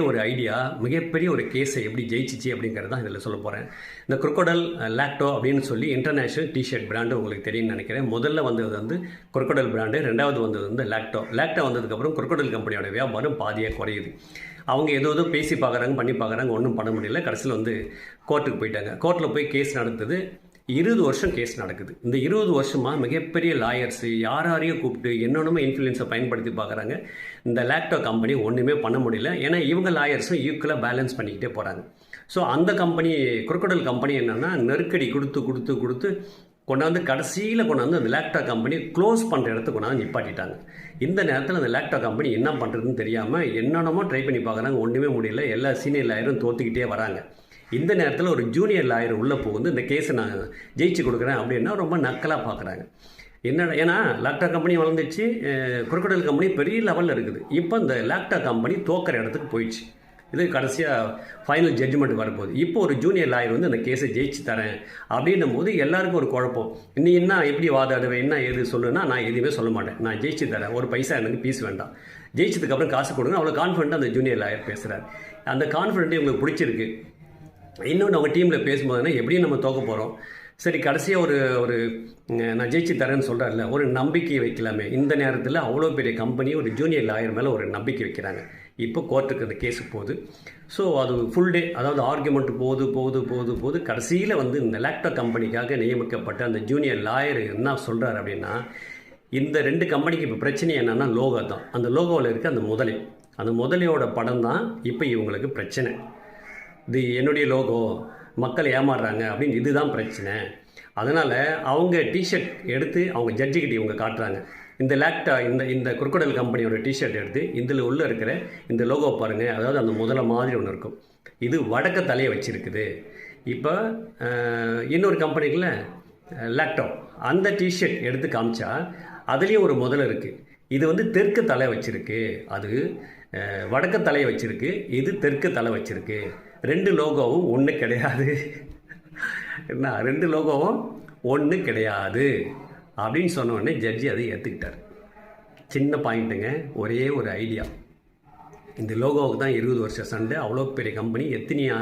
ஒரு ஐடியா மிகப்பெரிய ஒரு கேஸை எப்படி ஜெயிச்சிச்சு அப்படிங்கிறது தான் இதில் சொல்ல போகிறேன். இந்த குரோக்கோடைல் லாக்டோ அப்படின்னு சொல்லி இன்டர்நேஷ்னல் டிஷர்ட் பிராண்டு உங்களுக்கு தெரியும்னு நினைக்கிறேன். முதல்ல வந்தது வந்து குரோக்கோடைல் பிராண்டு, ரெண்டாவது வந்தது வந்து லாக்டோ வந்ததுக்கப்புறம் குரோக்கோடைல் கம்பெனியோட வியாபாரம் பாதியாக குறையுது. அவங்க ஏதோ பேசி பார்க்குறாங்க, பண்ணி பார்க்குறாங்க, ஒன்றும் பண்ண முடியல. கடைசியில் வந்து கோர்ட்டுக்கு போயிட்டாங்க. கோர்ட்டில் போய் கேஸ் நடந்தது. 20 வருஷம் கேஸ் நடக்குது. இந்த 20 வருஷமாக மிகப்பெரிய லாயர்ஸு யாரையும் கூப்பிட்டு என்னென்னமோ இன்ஃப்ளூயன்ஸை பயன்படுத்தி பார்க்குறாங்க. இந்த லாக்டோ கம்பெனி ஒன்றுமே பண்ண முடியல. ஏன்னா இவங்க லாயர்ஸும் ஈக்குவலாக பேலன்ஸ் பண்ணிக்கிட்டே போகிறாங்க. ஸோ அந்த கம்பெனி குரோக்கோடைல் கம்பெனி என்னென்னா நெருக்கடி கொடுத்து கொண்டாந்து கடைசியில் கொண்டாந்து அந்த லாக்டோ கம்பெனி க்ளோஸ் பண்ணுற இடத்துக்கு கொண்டாந்து நிப்பாட்டிட்டாங்க. இந்த நேரத்தில் அந்த லாக்டோ கம்பெனி என்ன பண்ணுறதுன்னு தெரியாமல் என்னென்னமோ ட்ரை பண்ணி பார்க்குறாங்க, ஒன்றுமே முடியல. எல்லா சீனியர் லாயரும் தோற்றுக்கிட்டே வராங்க. இந்த நேரத்தில் ஒரு ஜூனியர் லாயர் உள்ளே போகுது, இந்த கேஸை நான் ஜெயிச்சு கொடுக்குறேன் அப்படின்னா ரொம்ப நக்கலாக பார்க்குறாங்க. என்னடா, ஏன்னா லாக்டோ கம்பெனி வளர்ந்துச்சு, குரோக்கோடைல் கம்பெனி பெரிய லெவலில் இருக்குது. இப்போ இந்த லாக்டோ கம்பெனி தோக்கிற இடத்துக்கு போயிடுச்சு. இது கடைசியாக ஃபைனல் ஜட்ஜ்மெண்ட் வரப்போகுது. இப்போ ஒரு ஜூனியர் லாயர் வந்து அந்த கேஸை ஜெயிச்சு தரேன் அப்படின்னும் போது எல்லாருக்கும் ஒரு குழப்பம். நீ என்ன எப்படி வாதாடுவேன், என்ன எது சொல்லுன்னா, நான் எதுவுமே சொல்ல மாட்டேன், நான் ஜெயிச்சு தரேன், ஒரு பைசா எனக்கு பீஸ் வேண்டாம், ஜெயிச்சதுக்கப்புறம் காசு கொடுங்க. அவ்வளோ கான்ஃபிடென்ட்டாக அந்த ஜூனியர் லாயர் பேசுகிறார். அந்த கான்ஃபிடென்ட் உங்களுக்கு பிடிச்சிருக்கு. இன்னொன்று அவங்க டீமில் பேசும்போதுன்னா எப்படியும் நம்ம தோக்க போகிறோம், சரி கடைசியாக ஒரு நான் ஜெயிச்சு தரேன்னு சொல்கிறார்ல, ஒரு நம்பிக்கை வைக்கலாமே. இந்த நேரத்தில் அவ்வளோ பெரிய கம்பெனி ஒரு ஜூனியர் லாயர் மேலே ஒரு நம்பிக்கை வைக்கிறாங்க. இப்போ கோர்ட்டுக்கு அந்த கேஸு போகுது. ஸோ அது ஃபுல் டே, அதாவது ஆர்குமெண்ட் போகுது. கடைசியில் வந்து இந்த லாக்டோ கம்பெனிக்காக நியமிக்கப்பட்ட அந்த ஜூனியர் லாயர் என்ன சொல்கிறார் அப்படின்னா, இந்த 2 கம்பெனிக்கு இப்போ பிரச்சனை என்னென்னா லோகோ தான். அந்த லோகோவில் இருக்க அந்த முதலையோட படம் தான் இப்போ இவங்களுக்கு பிரச்சனை. இது என்னுடைய லோகோ, மக்கள் ஏமாறுறாங்க அப்படின்னு, இதுதான் பிரச்சனை. அதனால் அவங்க டிஷர்ட் எடுத்து அவங்க ஜட்ஜிக்கிட்ட இவங்க காட்டுறாங்க. இந்த லாக்டோ இந்த குரோக்கோடைல் கம்பெனியோட டிஷர்ட் எடுத்து இதில் உள்ளே இருக்கிற இந்த லோகோ பாருங்கள், அதாவது அந்த முதல்ல மாதிரி ஒன்று இருக்கும், இது வடக்க தலையை வச்சுருக்குது. இப்போ இன்னொரு கம்பெனிக்குள்ள லாக்டோ அந்த டிஷர்ட் எடுத்து காமிச்சா அதுலேயும் ஒரு முதல்ல இருக்குது, இது வந்து தெற்கு தலை வச்சுருக்கு, அது வடக்கு தலையை வச்சுருக்கு, இது தெற்கு தலை வச்சுருக்கு. 2 லோகோவும் ஒன்று கிடையாது. என்ன, 2 லோகோவும் ஒன்று கிடையாது அப்படின்னு சொன்னோடனே ஜட்ஜி அதை ஏற்றுக்கிட்டார். சின்ன பாயிண்ட்டுங்க, ஒரே ஒரு ஐடியா. இந்த லோகோவுக்கு தான் 20 வருஷம் சண்டை. அவ்வளோ பெரிய கம்பெனி எத்தனையா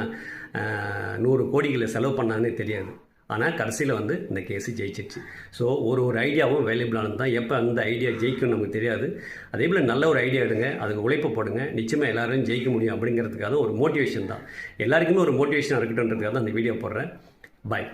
100 கோடிகளை செலவு பண்ணான்னு தெரியாது. ஆனால் கடைசியில் வந்து இந்த கேஸு ஜெயிச்சிடுச்சு. ஸோ ஒரு ஐடியாவும் வேல்யூபிளானது தான். எப்போ அந்த ஐடியா ஜெயிக்கும்னு நமக்கு தெரியாது. அதே போல் நல்ல ஒரு ஐடியா எடுங்க, அதுக்கு உழைப்பு போடுங்க, நிச்சயமாக எல்லோரும் ஜெயிக்க முடியும் அப்படிங்கிறதுக்காக ஒரு மோட்டிவேஷன் தான். எல்லாருக்குமே ஒரு மோட்டிவேஷனாக இருக்கட்டும்ன்றதுக்காக தான் அந்த வீடியோ போடுறேன். பாய்.